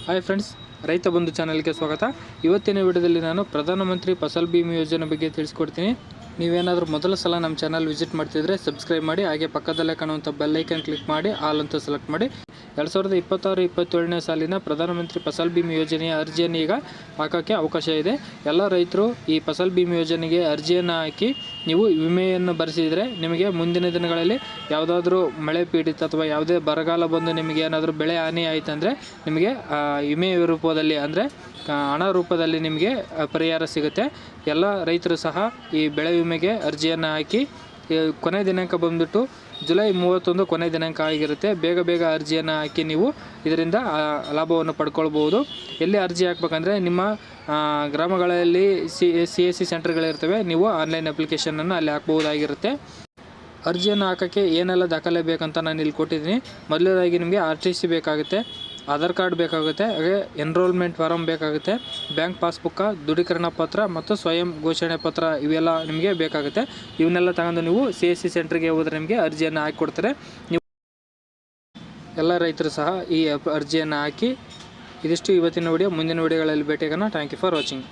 Hi friends, ರೈತ ಬಂಧು ಚಾನಲ್ಗೆ ಸ್ವಾಗತ. ಇವತ್ತಿನ ವಿಡಿಯೋದಲ್ಲಿ ನಾನು ಪ್ರಧಾನಮಂತ್ರಿ ಫಸಲ್ ಬಿಮಾ ಯೋಜನೆ ಬಗ್ಗೆ ತಿಳಿಸ್ಕೊಡ್ತೀನಿ. ನೀವೇನಾದರೂ ಮೊದಲ ಸಲ ನಮ್ಮ ಚಾನಲ್ ವಿಸಿಟ್ ಮಾಡ್ತಿದ್ರೆ ಸಬ್ಸ್ಕ್ರೈಬ್ ಮಾಡಿ, ಹಾಗೆ ಪಕ್ಕದಲ್ಲೇ ಕಾಣುವಂಥ ಬೆಲ್ ಐಕನ್ ಕ್ಲಿಕ್ ಮಾಡಿ ಆಲ್ ಅಂತ ಸೆಲೆಕ್ಟ್ ಮಾಡಿ. 2026-27ನೇ ಸಾಲಿನ ಪ್ರಧಾನಮಂತ್ರಿ ಫಸಲ್ ಬಿಮಾ ಯೋಜನೆಯ ಅರ್ಜಿಯನ್ನು ಈಗ ಹಾಕೋಕ್ಕೆ ಅವಕಾಶ ಇದೆ. ಎಲ್ಲ ರೈತರು ಈ ಫಸಲ್ ಬಿಮಾ ಯೋಜನೆಗೆ ಅರ್ಜಿಯನ್ನು ಹಾಕಿ ನೀವು ವಿಮೆಯನ್ನು ಭರಿಸಿದರೆ ನಿಮಗೆ ಮುಂದಿನ ದಿನಗಳಲ್ಲಿ ಯಾವುದಾದ್ರೂ ಮಳೆ ಪೀಡಿತ ಅಥವಾ ಯಾವುದೇ ಬರಗಾಲ ಬಂದು ನಿಮಗೆ ಏನಾದರೂ ಬೆಳೆ ಹಾನಿ ಆಯಿತಂದರೆ ನಿಮಗೆ ವಿಮೆ ರೂಪದಲ್ಲಿ ಅಂದರೆ ಹಣ ರೂಪದಲ್ಲಿ ನಿಮಗೆ ಪರಿಹಾರ ಸಿಗುತ್ತೆ. ಎಲ್ಲ ರೈತರು ಸಹ ಈ ಬೆಳೆ ವಿಮೆಗೆ ಅರ್ಜಿಯನ್ನು ಹಾಕಿ, ಕೊನೆ ದಿನಾಂಕ ಬಂದುಬಿಟ್ಟು ಜುಲೈ 31 ಕೊನೆ ದಿನಾಂಕ ಆಗಿರುತ್ತೆ. ಬೇಗ ಅರ್ಜಿಯನ್ನು ಹಾಕಿ ನೀವು ಇದರಿಂದ ಲಾಭವನ್ನು ಪಡ್ಕೊಳ್ಬೋದು. ಎಲ್ಲಿ ಅರ್ಜಿ ಹಾಕ್ಬೇಕಂದ್ರೆ ನಿಮ್ಮ ಗ್ರಾಮಗಳಲ್ಲಿ CSC ಸೆಂಟರ್ಗಳಿರ್ತವೆ. ನೀವು ಆನ್ಲೈನ್ ಅಪ್ಲಿಕೇಶನನ್ನು ಅಲ್ಲಿ ಹಾಕ್ಬೋದಾಗಿರುತ್ತೆ. ಅರ್ಜಿಯನ್ನು ಹಾಕೋಕ್ಕೆ ಏನೆಲ್ಲ ದಾಖಲೆ ಬೇಕಂತ ನಾನು ಇಲ್ಲಿ ಕೊಟ್ಟಿದ್ದೀನಿ. ಮೊದಲನೇದಾಗಿ ನಿಮಗೆ RTC ಬೇಕಾಗುತ್ತೆ, ಆಧಾರ್ ಕಾರ್ಡ್ ಬೇಕಾಗುತ್ತೆ, ಹಾಗೆ ಎನ್ರೋಲ್ಮೆಂಟ್ ಫಾರಮ್ ಬೇಕಾಗುತ್ತೆ, ಬ್ಯಾಂಕ್ ಪಾಸ್ಬುಕ್ಕ, ದೃಢೀಕರಣ ಪತ್ರ ಮತ್ತು ಸ್ವಯಂ ಘೋಷಣೆ ಪತ್ರ ಇವೆಲ್ಲ ನಿಮಗೆ ಬೇಕಾಗುತ್ತೆ. ಇವನ್ನೆಲ್ಲ ತಗೊಂಡು ನೀವು CSC ಸೆಂಟ್ರಿಗೆ ಹೋದರೆ ನಿಮಗೆ ಅರ್ಜಿಯನ್ನು ಹಾಕಿಕೊಡ್ತಾರೆ. ನೀವು ಎಲ್ಲ ರೈತರು ಸಹ ಈ ಅರ್ಜಿಯನ್ನು ಹಾಕಿ. ಇದಿಷ್ಟು ಇವತ್ತಿನ ವಿಡಿಯೋ. ಮುಂದಿನ ವಿಡಿಯೋಗಳಲ್ಲಿ ಭೇಟಿಯಾಗೋಣ. Thank you for watching.